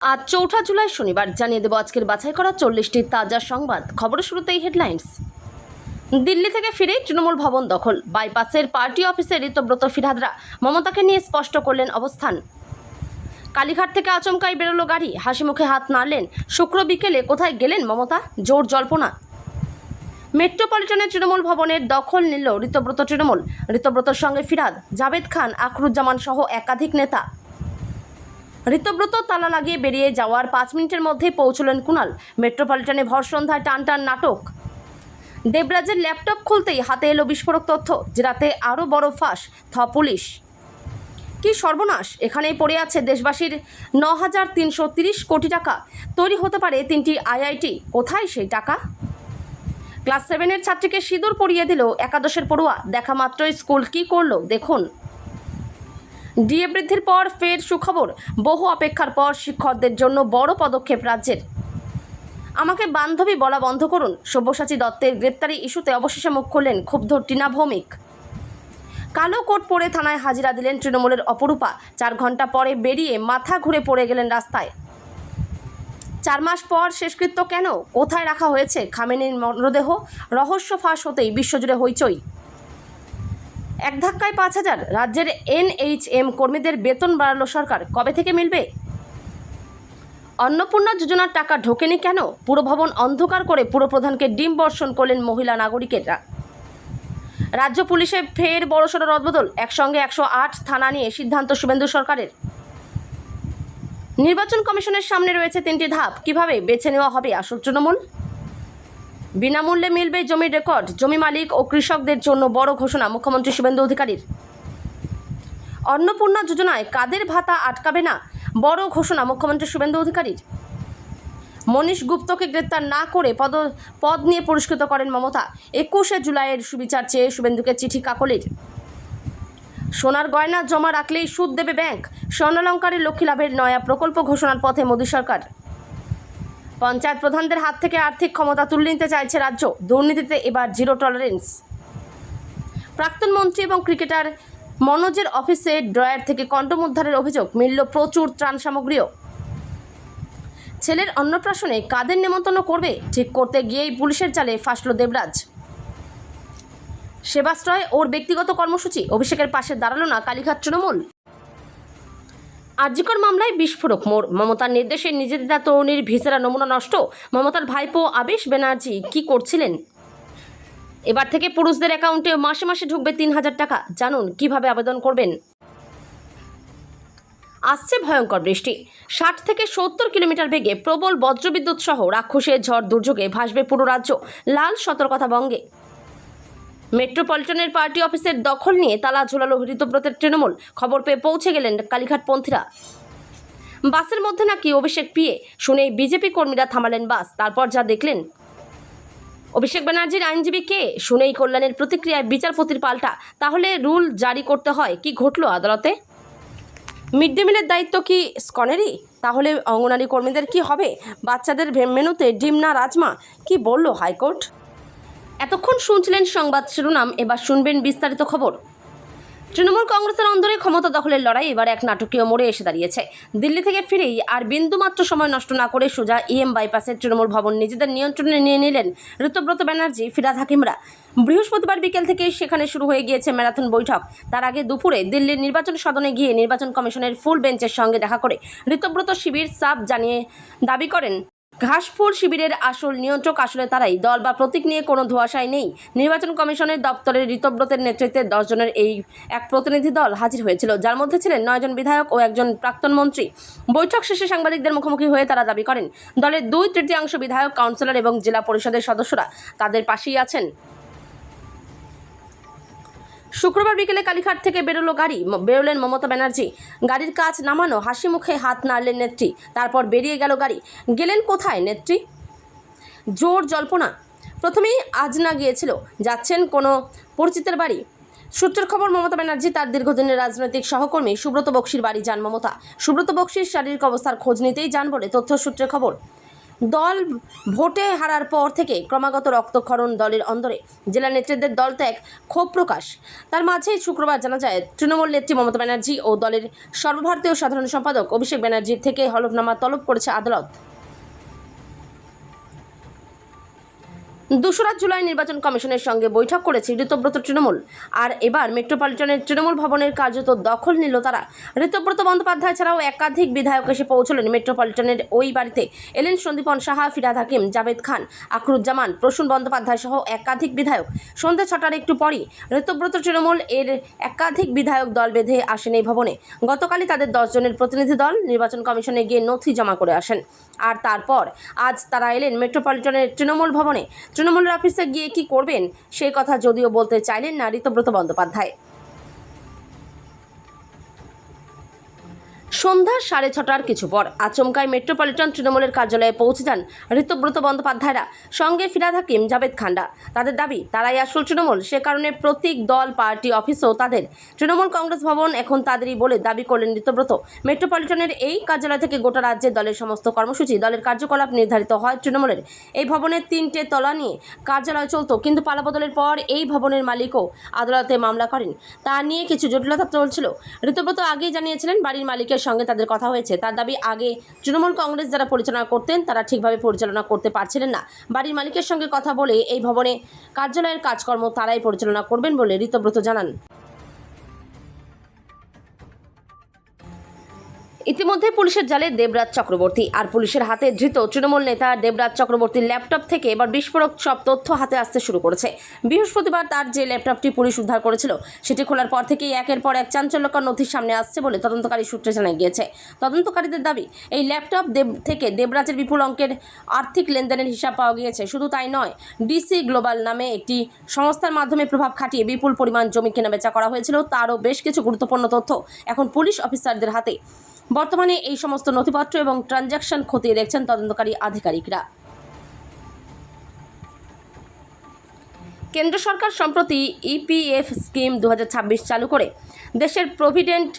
আজ ৪ঠা জুলাই শনিবার জানিয়ে দেব আজকের বাছাই করা ৪০টি তাজা সংবাদ। খবরের শুরুতেই হেডলাইন্স। দিল্লি থেকে ফিরে তৃণমূল ভবন দখল, বাইপাসের পার্টি অফিসে ঋতব্রত ফিরহাদরা মমতাকে নিয়ে স্পষ্ট করলেন অবস্থান। কালীঘাট থেকে আচমকাই বেরোলো গাড়ি, হাসি মুখে হাত নাড়লেন। শুক্র বিকেলে কোথায় গেলেন মমতা? জোর জল্পনা। মেট্রোপলিটনের তৃণমূল ভবনের দখল নিল ঋতব্রত তৃণমূল। ঋতব্রতর সঙ্গে ফিরহাদ, জাভেদ খান, আখরুজ্জামান সহ একাধিক নেতা। ঋতব্রত তালা লাগিয়ে বেরিয়ে যাওয়ার 5 মিনিটের মধ্যেই পৌঁছলেন কুণাল। মেট্রোপলিটনে ভর সন্ধ্যায় টান টান নাটক। দেবরাজের ল্যাপটপ খুলতেই হাতে এলো বিস্ফোরক তথ্য, জেরাতে আরও বড় ফাঁস, পুলিশ। কি সর্বনাশ! এখানেই পড়ে আছে দেশবাসীর 9,330 কোটি টাকা। তৈরি হতে পারে 3টি আইআইটি। কোথায় সেই টাকা? ক্লাস 7-এর ছাত্রীকে সিঁদুর পরিয়ে দিল একাদশের পড়ুয়া। দেখা মাত্রই স্কুল কি করলো দেখুন। ডিএ বৃদ্ধির পর ফের সুখবর। বহু অপেক্ষার পর শিক্ষকদের জন্য বড় পদক্ষেপ রাজ্যের। আমাকে বান্ধবী বলা বন্ধ করুন। সব্যসাচী দত্তের গ্রেপ্তারি ইস্যুতে অবশেষে মুখ খুললেন ক্ষুব্ধ টিনা ভৌমিক। কালো কোট পরে থানায় হাজিরা দিলেন তৃণমূলের অপরূপা। 4 ঘন্টা পরে বেরিয়ে মাথা ঘুরে পড়ে গেলেন রাস্তায়। 4 মাস পর শেষকৃত্য কেন? কোথায় রাখা হয়েছে খামেনির মরদেহ? রহস্য ফাঁস হতেই বিশ্বজুড়ে হইচই। এক ধাক্কায় 5,000। রাজ্যের এনএইচএম কর্মীদের বেতন বাড়ালো সরকার। কবে থেকে মিলবে? অন্নপূর্ণা যোজনার টাকা ঢোকেনি কেন? পুরভবন অন্ধকার করে পুরপ্রধানকে ডিম বর্ষণ করলেন মহিলা নাগরিকেরা। রাজ্য পুলিশে ফের বড়সড় রদবদল। একসঙ্গে 108 থানা নিয়ে সিদ্ধান্ত শুভেন্দু সরকারের। নির্বাচন কমিশনের সামনে রয়েছে 3টি ধাপ। কিভাবে বেছে নেওয়া হবে আসল তৃণমূল? বিনামূল্যে মিলবে জমির রেকর্ড। জমি মালিক ও কৃষকদের জন্য বড় ঘোষণা মুখ্যমন্ত্রী শুভেন্দু অধিকারীর। অন্নপূর্ণা যোজনায় কাদের ভাতা আটকাবে না, বড় ঘোষণা মুখ্যমন্ত্রী শুভেন্দু অধিকারীর। মনীশ গুপ্তকে গ্রেপ্তার না করে পদ নিয়ে পুরস্কৃত করেন মমতা। 21শে জুলাইয়ের সুবিচার চেয়ে শুভেন্দুকে চিঠি কাকলির। সোনার গয়না জমা রাখলেই সুদ দেবে ব্যাংক। স্বর্ণালঙ্কারের লক্ষ্মী লাভের নয়া প্রকল্প ঘোষণার পথে মোদী সরকার। পঞ্চায়েত প্রধানদের হাত থেকে আর্থিক ক্ষমতা তুলে নিতে চাইছে রাজ্য। দুর্নীতিতে এবার জিরো টলারেন্স। প্রাক্তন মন্ত্রী এবং ক্রিকেটার মনোজের অফিসে ড্রয়ার থেকে কন্ডোম উদ্ধারের অভিযোগ। মিলল প্রচুর ত্রাণ সামগ্রীও। ছেলের অন্নপ্রাশনে কাদের নেমন্তন্ন করবে ঠিক করতে গিয়েই পুলিশের জালে ফাঁসল দেবরাজ। সেবাশ্রয় ওর ব্যক্তিগত কর্মসূচি। অভিষেকের পাশে দাঁড়ালো না কালীঘাট তৃণমূল। আরজিকর মামলায় বিস্ফোরক মোড়। মমতার নির্দেশে নিবেদিতা তরুণীর ভিসেরা নমুনা নষ্ট। মমতার ভাইপো আবেশ ব্যানার্জি কি করছিলেন? এবার থেকে পুরুষদের অ্যাকাউন্টে মাসে মাসে ঢুকবে 3,000 টাকা। জানুন কিভাবে আবেদন করবেন। আসছে ভয়ঙ্কর বৃষ্টি। 60 থেকে 70 কিলোমিটার বেগে প্রবল বজ্রবিদ্যুৎ সহ রাক্ষসের ঝড় দুর্যোগে ভাসবে পুরো রাজ্য। লাল সতর্কতা বঙ্গে। মেট্রোপলিটনের পার্টি অফিসের দখল নিয়ে তালা ঝোলালো ঋতব্রতের তৃণমূল। খবর পেয়ে পৌঁছে গেলেন কালীঘাটপন্থীরা। বাসের মধ্যে নাকি অভিষেক পিএ। শুনেই বিজেপি কর্মীরা থামালেন বাস। তারপর যা দেখলেন। অভিষেক ব্যানার্জির আইনজীবী কে? শুনেই কল্যাণের প্রতিক্রিয়ায় বিচারপতির পাল্টা। তাহলে রুল জারি করতে হয়। কি ঘটল আদালতে? মিড ডে মিলের দায়িত্ব কি স্কনেরই? তাহলে অঙ্গনারী কর্মীদের কি হবে? বাচ্চাদের মেনুতে ডিম না রাজমা? কি বলল হাইকোর্ট? এতক্ষণ শুনছিলেন সংবাদ শিরোনাম, এবার শুনবেন বিস্তারিত খবর। তৃণমূল কংগ্রেসের অন্দরে ক্ষমতা দখলের লড়াই এবার এক নাটকীয় মোড়ে এসে দাঁড়িয়েছে। দিল্লি থেকে ফিরেই আর বিন্দুমাত্র সময় নষ্ট না করে সোজা বাইপাসের তৃণমূল ভবন নিজেদের নিয়ন্ত্রণে নিয়ে নিলেন ঋতব্রত ব্যানার্জি, ফিরহাদ হাকিমরা। বৃহস্পতিবার বিকেল থেকে সেখানে শুরু হয়ে গিয়েছে ম্যারাথন বৈঠক। তার আগে দুপুরে দিল্লির নির্বাচন সদনে গিয়ে নির্বাচন কমিশনের ফুল বেঞ্চের সঙ্গে দেখা করে ঋতব্রত শিবির সাফ জানিয়ে দাবি করেন, ঘাসফুল শিবিরের আসল নিয়ন্ত্রক আসলে তারাই। দল বা প্রতীক নিয়ে কোনো ধোঁয়াশাই নেই। নির্বাচন কমিশনের দপ্তরে ঋতব্রতের নেতৃত্বে 10 জনের এক প্রতিনিধি দল হাজির হয়েছিল, যার মধ্যে ছিলেন 9 জন বিধায়ক ও একজন প্রাক্তন মন্ত্রী। বৈঠক শেষে সাংবাদিকদের মুখোমুখি হয়ে তারা দাবি করেন, দলের 2/3 বিধায়ক, কাউন্সিলর এবং জেলা পরিষদের সদস্যরা তাদের পাশেই আছেন। শুক্রবার বিকেলে কালীঘাট থেকে বেরোলেন মমতা ব্যানার্জি। গাড়ির কাজ নামানো, হাসি মুখে হাত নাড়লেন নেত্রী। তারপর বেরিয়ে গেল গাড়ি। গেলেন কোথায় নেত্রী? জোর জল্পনা। প্রথমেই আজনা গিয়েছিল, যাচ্ছেন কোনো পরিচিতের বাড়ি। সূত্রের খবর, মমতা ব্যানার্জি তার দীর্ঘদিনের রাজনৈতিক সহকর্মী সুব্রত বক্সির বাড়ি যান মমতা। সুব্রত বক্সির শারীরিক অবস্থার খোঁজ নিতেই যান বলে তথ্য সূত্রের খবর। দল ভোটে হারার পর থেকে ক্রমাগত রক্তক্ষরণ দলের অন্দরে, জেলা নেতৃত্বের দল ত্যাগ, ক্ষোভ প্রকাশ। তার মাঝেই শুক্রবার জানা যায় তৃণমূল নেত্রী মমতা ব্যানার্জি ও দলের সর্বভারতীয় সাধারণ সম্পাদক অভিষেক ব্যানার্জির থেকে হলফনামা তলব করেছে আদালত। 2 জুলাই নির্বাচন কমিশনের সঙ্গে বৈঠক করেছে ঋতব্রত তৃণমূল। আর এবার মেট্রোপলিটনের তৃণমূল ভবনের কার্যত দখল নিল তারা। ঋতব্রত বন্দ্যোপাধ্যায় ছাড়াও একাধিক বিধায়ক এসে পৌঁছলেন মেট্রোপলিটনের ওই বাড়িতে। এলেন সন্দীপন সাহা, ফিরহাদ হাকিম, জাভেদ খান, আখরুজ্জামান, প্রসূন বন্দ্যোপাধ্যায় সহ একাধিক বিধায়ক। সন্ধ্যা 6টার একটু পরই ঋতব্রত তৃণমূল এর একাধিক বিধায়ক দল বেঁধে আসেন এই ভবনে। গতকালই তাদের 10 জনের প্রতিনিধি দল নির্বাচন কমিশনে গিয়ে নথি জমা করে আসেন। আর তারপর আজ তারা এলেন মেট্রোপলিটনের তৃণমূল ভবনে। তৃণমূলের অফিসে গিয়ে কি করবেন সেই কথা যদিও বলতে চাইলেন না ঋতব্রত বন্দ্যোপাধ্যায়। সন্ধ্যা 6:30টার কিছু পর আচমকায় মেট্রোপলিটন তৃণমূলের কার্যালয়ে পৌঁছে যান ঋতব্রত বন্দ্যোপাধ্যায়রা, সঙ্গে ফিরহাদ হাকিম, জাভেদ খান্ডা। তাদের দাবি তারাই আসল তৃণমূল, সে কারণে প্রতীক দল পার্টি অফিসও তাদের। তৃণমূল কংগ্রেস ভবন এখন তাদেরই বলে দাবি করলেন ঋতব্রত। মেট্রোপলিটনের এই কার্যালয় থেকে গোটা রাজ্যে দলের সমস্ত কর্মসূচি, দলের কার্যকলাপ নির্ধারিত হয় তৃণমূলের। এই ভবনের 3টে তলা নিয়ে কার্যালয় চলত, কিন্তু পালাবদলের পর এই ভবনের মালিকও আদালতে মামলা করেন। তা নিয়ে কিছু জটিলতা চলছিল। ঋতব্রত আগেই জানিয়েছিলেন বাড়ির মালিকের সঙ্গে তাদের কথা হয়েছে। তার দাবি আগে তৃণমূল কংগ্রেস যারা পরিচালনা করতেন তারা ঠিকভাবে পরিচালনা করতে পারছিলেন না। বাড়ির মালিকের সঙ্গে কথা বলে এই ভবনে কার্যালয়ের কাজকর্ম তারাই পরিচালনা করবেন বলে ঋতব্রত জানান। ইতিমধ্যে পুলিশের জালে দেবরাজ চক্রবর্তী। আর পুলিশের হাতে ধৃত তৃণমূল নেতা দেবরাজ চক্রবর্তীর ল্যাপটপ থেকে এবার বিস্ফোরক সব তথ্য হাতে আসতে শুরু করেছে। বৃহস্পতিবার তার যে ল্যাপটপটি পুলিশ উদ্ধার করেছিল সেটি খোলার পর থেকেই একের পর এক চাঞ্চল্যকর নথি সামনে আসছে বলে তদন্তকারী সূত্রে জানা গিয়েছে। তদন্তকারীদের দাবি এই ল্যাপটপ থেকে দেবরাজের বিপুল অঙ্কের আর্থিক লেনদেনের হিসাব পাওয়া গিয়েছে। শুধু তাই নয়, ডিসি গ্লোবাল নামে একটি সংস্থার মাধ্যমে প্রভাব খাটিয়ে বিপুল পরিমাণ জমি কেনাবেচা করা হয়েছিল, তারও বেশ কিছু গুরুত্বপূর্ণ তথ্য এখন পুলিশ অফিসারদের হাতে। বর্তমানে এই সমস্ত নথিপত্র এবং ট্রানজ্যাকশন খতিয়ে দেখছেন তদন্তকারী আধিকারিকরা। কেন্দ্র সরকার সম্প্রতি ইপিএফ স্কিম 2026 চালু করে দেশের প্রভিডেন্ট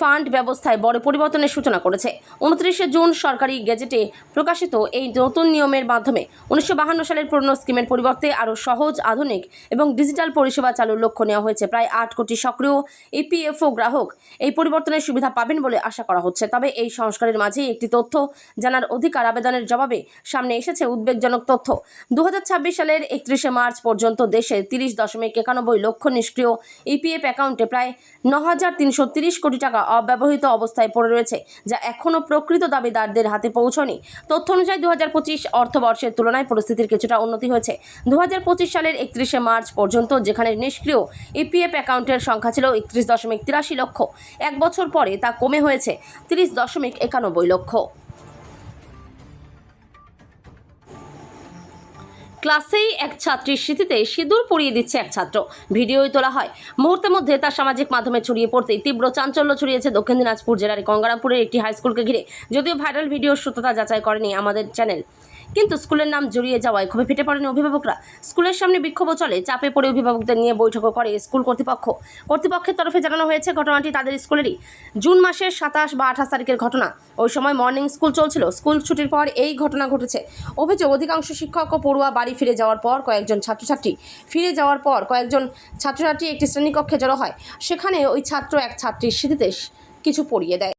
ফান্ড ব্যবস্থায় বড় পরিবর্তনের সূচনা করেছে। 29 জুন সরকারি গেজেটে প্রকাশিত এই নতুন নিয়মের মাধ্যমে 1952 সালের পুরনো স্কিমের পরিবর্তে আরও সহজ, আধুনিক এবং ডিজিটাল পরিষেবা চালুর লক্ষ্য নেওয়া হয়েছে। প্রায় 8 কোটি সক্রিয় ইপিএফও গ্রাহক এই পরিবর্তনের সুবিধা পাবেন বলে আশা করা হচ্ছে। তবে এই সংস্কারের মাঝেই একটি তথ্য জানার অধিকার আবেদনের জবাবে সামনে এসেছে উদ্বেগজনক তথ্য। 2026 সালের 31 মার্চ পর্যন্ত দেশে 30.91 লক্ষ নিষ্ক্রিয় ইপিএফ অ্যাকাউন্টে প্রায় 9,330 কোটি টাকা অব্যবহৃত অবস্থায় পড়ে রয়েছে, যা এখনও প্রকৃত দাবিদারদের হাতে পৌঁছয়নি। তথ্য অনুযায়ী 2025 অর্থবর্ষের তুলনায় পরিস্থিতির কিছুটা উন্নতি হয়েছে। 2025 সালের 31 মার্চ পর্যন্ত যেখানে নিষ্ক্রিয় ইপিএফ অ্যাকাউন্টের সংখ্যা ছিল 31.83 লক্ষ, এক বছর পরে তা কমে হয়েছে 30.91 লক্ষ। ক্লাসেই এক ছাত্রীর স্মৃতিতে সিঁদুর পরিয়ে দিচ্ছে এক ছাত্র, ভিডিওই তোলা হয়। মুহূর্তের মধ্যে তার সামাজিক মাধ্যমে ছড়িয়ে পড়তেই তীব্র চাঞ্চল্য ছড়িয়েছে দক্ষিণ দিনাজপুর জেলার গঙ্গারামপুরের একটি হাইস্কুলকে ঘিরে। যদিও ভাইরাল ভিডিওর সত্যতা যাচাই করেনি আমাদের চ্যানেল, কিন্তু স্কুলের নাম জড়িয়ে যাওয়ায় ক্ষোভে ফেটে পড়েন অভিভাবকরা। স্কুলের সামনে বিক্ষোভও চলে, চাপে পড়ে অভিভাবকদের নিয়ে বৈঠকও করে স্কুল কর্তৃপক্ষের তরফে জানানো হয়েছে ঘটনাটি তাদের স্কুলেরই। জুন মাসের 27 বা 28 তারিখের ঘটনা। ওই সময় মর্নিং স্কুল চলছিল। স্কুল ছুটির পর এই ঘটনা ঘটেছে। অভিযোগ, অধিকাংশ শিক্ষক ও পড়ুয়া বাড়ি ফিরে যাওয়ার পর কয়েকজন ছাত্রছাত্রী একটি শ্রেণীকক্ষে জড়ো হয়। সেখানে ওই ছাত্র এক ছাত্রীর স্মৃতিতে কিছু পড়িয়ে দেয়।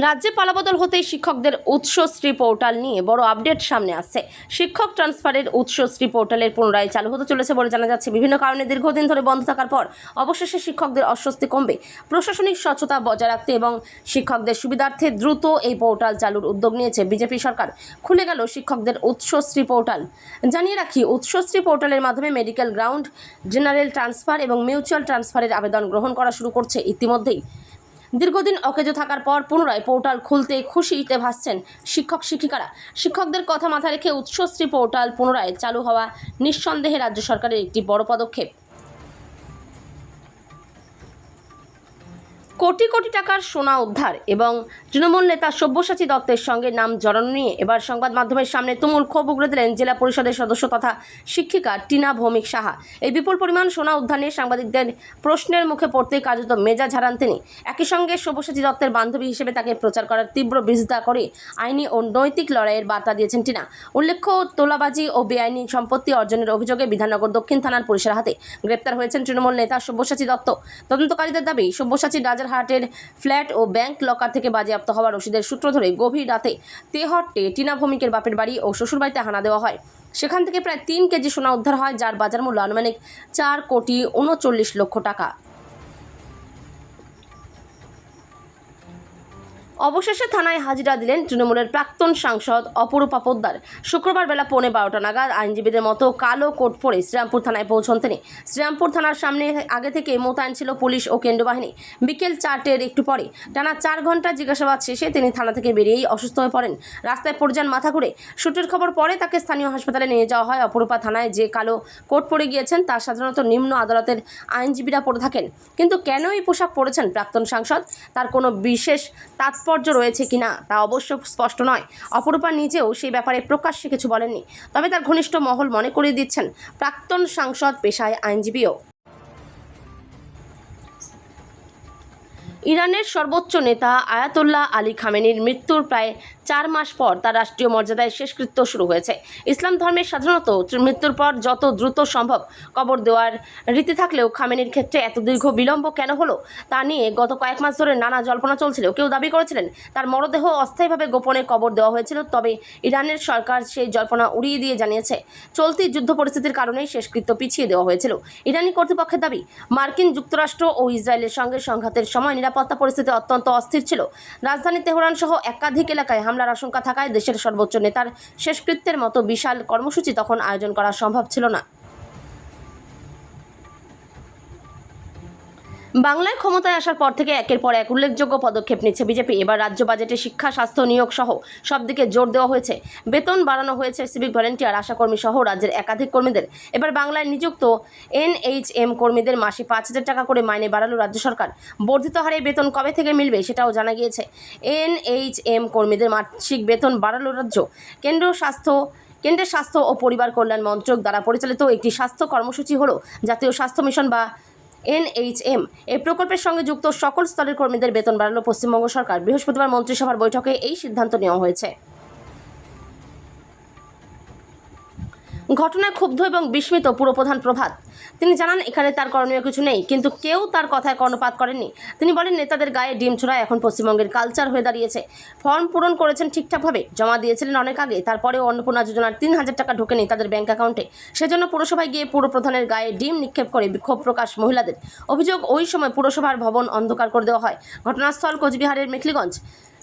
রাজ্যে পালাবদল হতেই শিক্ষকদের উৎসশ্রী পোর্টাল নিয়ে বড় আপডেট সামনে আসছে। শিক্ষক ট্রান্সফারের উৎসশ্রী পোর্টালের পুনরায় চালু হতে চলেছে বলে জানা যাচ্ছে। বিভিন্ন কারণে দীর্ঘদিন ধরে বন্ধ থাকার পর অবশেষে শিক্ষকদের অস্বস্তি কমবে। প্রশাসনিক স্বচ্ছতা বজায় রাখতে এবং শিক্ষকদের সুবিধার্থে দ্রুত এই পোর্টাল চালুর উদ্যোগ নিয়েছে বিজেপি সরকার। খুলে গেল শিক্ষকদের উৎসশ্রী পোর্টাল। জানিয়ে রাখি, উৎসশ্রী পোর্টালের মাধ্যমে মেডিকেল গ্রাউন্ড, জেনারেল ট্রান্সফার এবং মিউচুয়াল ট্রান্সফারের আবেদন গ্রহণ করা শুরু করছে ইতিমধ্যেই। দীর্ঘদিন অকেজো থাকার পর পুনরায় পোর্টাল খুলতে খুশিতে ভাসছেন শিক্ষক শিক্ষিকারা। শিক্ষকদের কথা মাথায় রেখে উৎসশ্রী পোর্টাল পুনরায় চালু হওয়া নিঃসন্দেহে রাজ্য সরকারের একটি বড় পদক্ষেপ। কোটি কোটি টাকার সোনা উদ্ধার এবং তৃণমূল নেতা সব্যসাচী দত্তের সঙ্গে নাম জড়ানো নিয়ে এবার সংবাদ মাধ্যমের সামনে তুমুল ক্ষোভ উগড়ে দিলেন জেলা পরিষদের সদস্য তথা শিক্ষিকা টিনা ভৌমিক সাহা। এই বিপুল পরিমাণ সোনা উদ্ধার নিয়ে সাংবাদিকদের প্রশ্নের মুখে পড়তেই কার্যত মেজাজ হারান তিনি। একই সঙ্গে সব্যসাচী দত্তের বান্ধবী হিসেবে তাকে প্রচার করার তীব্র বিরোধিতা করে আইনি ও নৈতিক লড়াইয়ের বার্তা দিয়েছেন টিনা। উল্লেখ্য, তোলাবাজি ও বেআইনি সম্পত্তি অর্জনের অভিযোগে বিধাননগর দক্ষিণ থানার পুলিশের হাতে গ্রেপ্তার হয়েছেন তৃণমূল নেতা সব্যসাচী দত্ত। তদন্তকারীদের দাবি, সব্যসাচী রাজারহাটের ফ্ল্যাট ও ব্যাংক লকার থেকে বাজেয়াপ্ত হওয়া রসিদের সূত্র ধরে গভীর রাতে তেহট্টে টিনা ভৌমিকের বাপের বাড়ি ও শ্বশুরবাড়িতে হানা দেওয়া হয়। সেখান থেকে প্রায় 3 কেজি সোনা উদ্ধার হয়, যার বাজার মূল্য আনুমানিক 4,39,00,000 টাকা। অবশেষে থানায় হাজিরা দিলেন তৃণমূলের প্রাক্তন সাংসদ অপরূপা পোদ্দার। শুক্রবার বেলা 11:15 নাগাদ আইনজীবীদের মতো কালো কোট পরে শ্রীরামপুর থানায় পৌঁছন তিনি। শ্রীরামপুর থানার সামনে আগে থেকে মোতায়েন ছিল পুলিশ ও কেন্দ্র বাহিনী। বিকেল 4টের একটু পরে টানা 4 ঘন্টা জিজ্ঞাসাবাদ শেষে তিনি থানা থেকে বেরিয়েই অসুস্থ হয়ে পড়েন। রাস্তায় পড়ে যান মাথা ঘুরে। সূত্রের খবর, পরে তাকে স্থানীয় হাসপাতালে নিয়ে যাওয়া হয়। অপরূপা থানায় যে কালো কোট পরে গিয়েছেন তা সাধারণত নিম্ন আদালতের আইনজীবীরা পরে থাকেন। কিন্তু কেন এই পোশাক পরেছেন প্রাক্তন সাংসদ, তার কোনো বিশেষ তাৎপর্য রয়েছে কিনা তা অবশ্য স্পষ্ট নয়। অপরূপা নিজেও সেই ব্যাপারে প্রকাশ্যে কিছু বলেননি, তবে তার ঘনিষ্ঠ মহল মনে করিয়ে দিচ্ছেন প্রাক্তন সাংসদ পেশায় আইনজীবীও। ইরানের সর্বোচ্চ নেতা আয়াতুল্লাহ আলী খামেনির মৃত্যুর প্রায় 4 মাস পর তার রাষ্ট্রীয় মর্যাদায় শেষকৃত্য শুরু হয়েছে। ইসলাম ধর্মের সাধারণত মৃত্যুর পর যত দ্রুত সম্ভব কবর দেওয়ার রীতি থাকলেও খামেনির ক্ষেত্রে এত দীর্ঘ বিলম্ব কেন হলো তা নিয়ে গত কয়েক মাস ধরে নানা জল্পনা চলছিল। কেউ দাবি করেছিলেন তার মরদেহ অস্থায়ীভাবে গোপনে কবর দেওয়া হয়েছিল, তবে ইরানের সরকার সেই জল্পনা উড়িয়ে দিয়ে জানিয়েছে চলতি যুদ্ধ পরিস্থিতির কারণেই শেষকৃত্য পিছিয়ে দেওয়া হয়েছিল। ইরানি কর্তৃপক্ষের দাবি, মার্কিন যুক্তরাষ্ট্র ও ইসরায়েলের সঙ্গে সংঘাতের সময় নিরাপত্তা পরিস্থিতি অত্যন্ত অস্থির ছিল। রাজধানী তেহরান সহ একাধিক এলাকায় হামলার আশঙ্কা থাকায় দেশের সর্বোচ্চ নেতার শেষকৃত্যের মতো বিশাল কর্মসূচি তখন আয়োজন করা সম্ভব ছিল না। বাংলায় ক্ষমতায় আসার পর থেকে একের পর এক উল্লেখযোগ্য পদক্ষেপ নিচ্ছে বিজেপি। এবার রাজ্য বাজেটে শিক্ষা, স্বাস্থ্য, নিয়োগ সহ সব দিকে জোর দেওয়া হয়েছে। বেতন বাড়ানো হয়েছে সিভিক ভলেন্টিয়ার, আশাকর্মী সহ রাজ্যের একাধিক কর্মীদের। এবার বাংলায় নিযুক্ত NHM কর্মীদের মাসে 5,000 টাকা করে মাইনে বাড়ালো রাজ্য সরকার। বর্ধিত হারে বেতন কবে থেকে মিলবে সেটাও জানা গিয়েছে। NHM কর্মীদের মাসিক বেতন বাড়ালো রাজ্য। কেন্দ্রের স্বাস্থ্য ও পরিবার কল্যাণ মন্ত্রক দ্বারা পরিচালিত একটি স্বাস্থ্য কর্মসূচি হলো জাতীয় স্বাস্থ্য মিশন বা NHM। এই প্রকল্পের সঙ্গে যুক্ত সকল স্তরের কর্মীদের বেতন বাড়ালো পশ্চিমবঙ্গ সরকার। বৃহস্পতিবার মন্ত্রিসভার বৈঠকে এই সিদ্ধান্ত নেওয়া হয়েছে। ঘটনায় ক্ষুব্ধ এবং বিস্মিত পুরপ্রধান প্রভাত। তিনি জানান, এখানে তার করণীয় কিছু নেই, কিন্তু কেউ তার কথায় কর্ণপাত করেননি। তিনি বলেন, নেতাদের গায়ে ডিম ছোড়া এখন পশ্চিমবঙ্গের কালচার হয়ে দাঁড়িয়েছে। ফর্ম পূরণ করেছেন ঠিকঠাকভাবে, জমা দিয়েছিলেন অনেক আগে, তারপরেও অন্নপূর্ণা যোজনার 3,000 টাকা ঢোকেনি তাদের ব্যাংক অ্যাকাউন্টে। সেজন্য পুরসভায় গিয়ে পুরপ্রধানের গায়ে ডিম নিক্ষেপ করে বিক্ষোভ প্রকাশ মহিলাদের। অভিযোগ, ওই সময় পুরসভার ভবন অন্ধকার করে দেওয়া হয়। ঘটনাস্থল কোচবিহারের মেখলিগঞ্জ।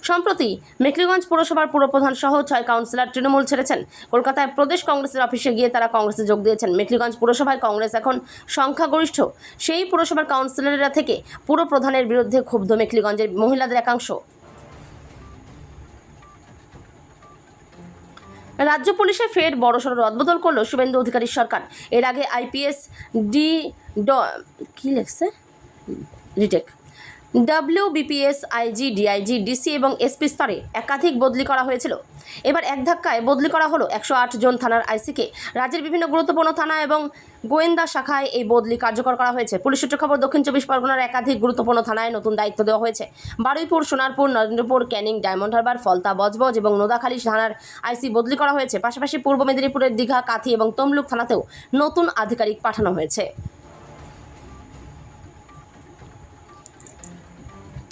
সম্প্রতি মেখলিগঞ্জ পুরসভার পুরপ্রধান সহ 6 কাউন্সিলর তৃণমূল ছেড়েছেন। কলকাতায় প্রদেশ কংগ্রেসের অফিসে গিয়ে তারা কংগ্রেসে যোগ দিয়েছেন। মেখলিগঞ্জ পুরসভায় কংগ্রেস এখন সংখ্যাগরিষ্ঠ। সেই পুরসভার কাউন্সিলররা থেকে পুরপ্রধানের বিরুদ্ধে ক্ষুব্ধ মেখলিগঞ্জের মহিলাদের একাংশ। রাজ্য পুলিশে ফের বড়সড় রদবদল করল শুভেন্দু অধিকারীর সরকার। এর আগে IPS WBPS, IG, DIG, DC এবং SP স্তরে একাধিক বদলি করা হয়েছিল। এবার এক ধাক্কায় বদলি করা হলো 108 জন থানার IC-কে। রাজ্যের বিভিন্ন গুরুত্বপূর্ণ থানা এবং গোয়েন্দা শাখায় এই বদলি কার্যকর করা হয়েছে। পুলিশ সূত্রে খবর, দক্ষিণ 24 পরগনার একাধিক গুরুত্বপূর্ণ থানায় নতুন দায়িত্ব দেওয়া হয়েছে। বারুইপুর, সোনারপুর, নরেন্দ্রপুর, ক্যানিং, ডায়মন্ড হারবার, ফলতা, বজবজ এবং নোদাখালী থানার IC বদলি করা হয়েছে। পাশাপাশি পূর্ব মেদিনীপুরের দীঘা, কাথি এবং তমলুক থানাতেও নতুন আধিকারিক পাঠানো হয়েছে।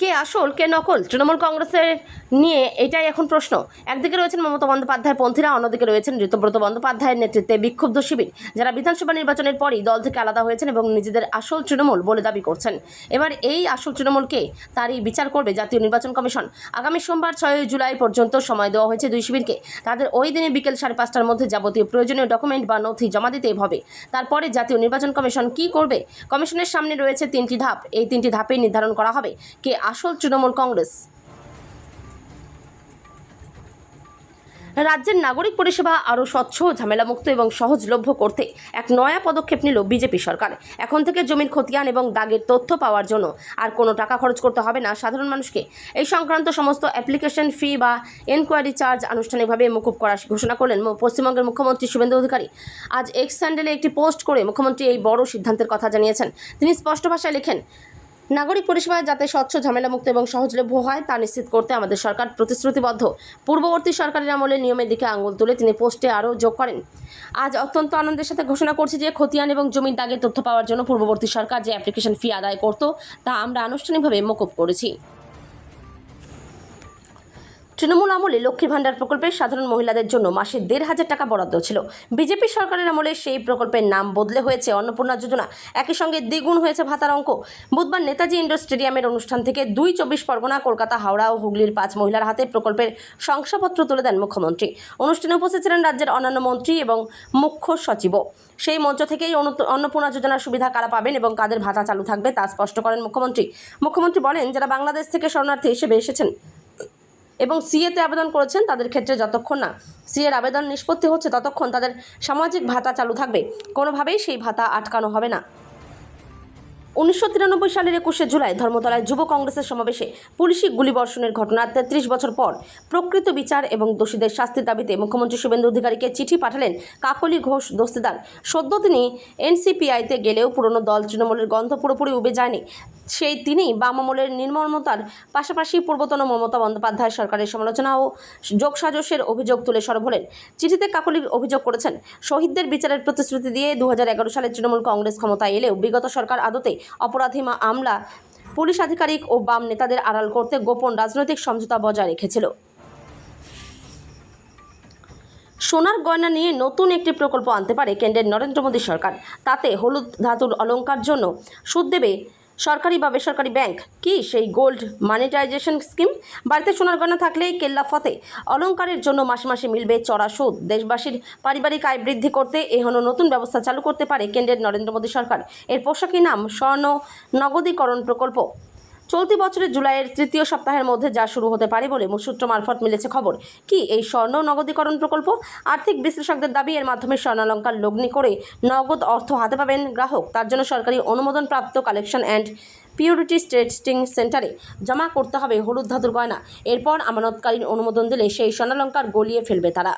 কে আসল কে নকল তৃণমূল কংগ্রেসের নিয়ে এটাই এখন প্রশ্ন। একদিকে রয়েছেন মমতা বন্দ্যোপাধ্যায় পন্থীরা, অন্যদিকে রয়েছেন ঋতব্রত বন্দ্যোপাধ্যায়ের নেতৃত্বে বিক্ষুব্ধ শিবির, যারা বিধানসভা নির্বাচনের পরই দল থেকে আলাদা হয়েছেন এবং নিজেদের আসল তৃণমূল বলে দাবি করছেন। এবার এই আসল তৃণমূলকে তারই বিচার করবে জাতীয় নির্বাচন কমিশন। আগামী সোমবার 6 জুলাই পর্যন্ত সময় দেওয়া হয়েছে দুই শিবিরকে। তাদের ওই দিনে বিকেল 5:30টার মধ্যে যাবতীয় প্রয়োজনীয় ডকুমেন্ট বা নথি জমা দিতে হবে। তারপরে জাতীয় নির্বাচন কমিশন কী করবে? কমিশনের সামনে রয়েছে 3টি ধাপ। এই 3টি ধাপেই নির্ধারণ করা হবে কে আসল তৃণমূল কংগ্রেস। রাজ্যের নাগরিক পরিষেবা আরও স্বচ্ছ, ঝামেলামুক্ত এবং সহজলভ্য করতে এক নয়া পদক্ষেপ নিল বিজেপি সরকার। এখন থেকে জমির খতিয়ান এবং দাগের তথ্য পাওয়ার জন্য আর কোনো টাকা খরচ করতে হবে না সাধারণ মানুষকে। এই সংক্রান্ত সমস্ত অ্যাপ্লিকেশন ফি বা এনকোয়ারি চার্জ আনুষ্ঠানিকভাবে মকুব করার ঘোষণা করলেন পশ্চিমবঙ্গের মুখ্যমন্ত্রী শুভেন্দু অধিকারী। আজ এক্স হ্যান্ডেলে একটি পোস্ট করে মুখ্যমন্ত্রী এই বড় সিদ্ধান্তের কথা জানিয়েছেন। তিনি স্পষ্ট ভাষায় লেখেন, নাগরিক পরিষেবা যাতে স্বচ্ছ, ঝামেলামুক্ত এবং সহজলভ্য হয় তা নিশ্চিত করতে আমাদের সরকার প্রতিশ্রুতিবদ্ধ। পূর্ববর্তী সরকারের আমলে নিয়মের দিকে আঙুল তুলে তিনি পোস্টে আরও যোগ করেন, আজ অত্যন্ত আনন্দের সাথে ঘোষণা করছি যে খতিয়ান এবং জমির দাগের তথ্য পাওয়ার জন্য পূর্ববর্তী সরকার যে অ্যাপ্লিকেশন ফি আদায় করত তা আমরা আনুষ্ঠানিকভাবে মকুব করেছি। তৃণমূল আমলে লক্ষ্মী ভাণ্ডার প্রকল্পের সাধারণ মহিলাদের জন্য মাসে ১৫০০ টাকা বরাদ্দ ছিল। বিজেপি সরকারের আমলে সেই প্রকল্পের নাম বদলে হয়েছে অন্নপূর্ণা যোজনা। একই সঙ্গে দ্বিগুণ হয়েছে ভাতার অঙ্ক। বুধবার নেতাজি ইন্ডোর স্টেডিয়ামের অনুষ্ঠান থেকে ২ চব্বিশ পরগনা, কলকাতা, হাওড়া ও হুগলির ৫ মহিলার হাতে প্রকল্পের শংসাপত্র তুলে দেন মুখ্যমন্ত্রী। অনুষ্ঠানে উপস্থিত ছিলেন রাজ্যের অন্যান্য মন্ত্রী এবং মুখ্য সচিবও। সেই মঞ্চ থেকেই অন্নপূর্ণা যোজনার সুবিধা কারা পাবেন এবং কাদের ভাতা চালু থাকবে তা স্পষ্ট করেন মুখ্যমন্ত্রী বলেন, যারা বাংলাদেশ থেকে শরণার্থী হিসেবে এসেছেন এবং সিএতে আবেদন করেছেন তাদের ক্ষেত্রে যতক্ষণ না সিএর আবেদন নিষ্পত্তি হচ্ছে ততক্ষণ তাদের সামাজিক ভাতা চালু থাকবে। কোনোভাবেই সেই ভাতা আটকানো হবে না। ১৯৯৩ সালের ২১শে জুলাই ধর্মতলায় যুব কংগ্রেসের সমাবেশে পুলিশি গুলিবর্ষণের ঘটনার ৩৩ বছর পর প্রকৃত বিচার এবং দোষীদের শাস্তির দাবিতে মুখ্যমন্ত্রী শুভেন্দু অধিকারীকে চিঠি পাঠালেন কাকলি ঘোষ দস্তিদার। সদ্য তিনি এনসিপিআইতে গেলেও পুরনো দল তৃণমূলের গন্ধ পুরোপুরি উবে যায়নি। সেই তিনি বাম আমলের নির্মমতার পাশাপাশি পূর্বতন মমতা বন্দ্যোপাধ্যায় সরকারের সমালোচনা ও যোগসাজশের অভিযোগ তুলে সরব হলেন। চিঠিতে কাকলি অভিযোগ করেছেন, শহীদদের বিচারের প্রতিশ্রুতি দিয়ে ২০১১ সালে তৃণমূল কংগ্রেস ক্ষমতায় এলেও বিগত সরকার আদতে অপরাধী আমলা, পুলিশ আধিকারিক ও বাম নেতাদের আড়াল করতে গোপন রাজনৈতিক সমঝোতা বজায় রেখেছিল। সোনার গয়না নিয়ে নতুন একটি প্রকল্প আনতে পারে কেন্দ্রের নরেন্দ্র মোদী সরকার। তাতে হলুদ ধাতুর অলংকার জন্য সুদ দেবে সরকারি বা বেসরকারি ব্যাংক। কি সেই গোল্ড মানিটাইজেশন স্কিম? বাড়িতে সোনার গয়না থাকলেই কেল্লা ফতে। অলংকারের জন্য মাসে মাসে মিলবে চড়া সুদ। দেশবাসীর পারিবারিক আয় বৃদ্ধি করতে এহেন নতুন ব্যবস্থা চালু করতে পারে কেন্দ্রের নরেন্দ্র মোদী সরকার। এর পোশাকি নাম স্বর্ণ নগদীকরণ প্রকল্প। চলতি বছরের জুলাইয়ের তৃতীয় সপ্তাহের মধ্যে যা শুরু হতে পারে বলে সূত্র মারফত মিলেছে খবর। কি এই স্বর্ণ নগদীকরণ প্রকল্প? আর্থিক বিশ্লেষকদের দাবি, এর মাধ্যমে স্বর্ণালংকার লগ্নি করে নগদ অর্থ হাতে পাবেন গ্রাহক। তার জন্য সরকারি অনুমোদনপ্রাপ্ত কালেকশন অ্যান্ড পিউরিটি টেস্টিং সেন্টারে জমা করতে হবে হলুদ ধাতুর গয়না। এরপর আমানতকালীন অনুমোদন দিলে সেই স্বর্ণালংকার গলিয়ে ফেলবে তারা।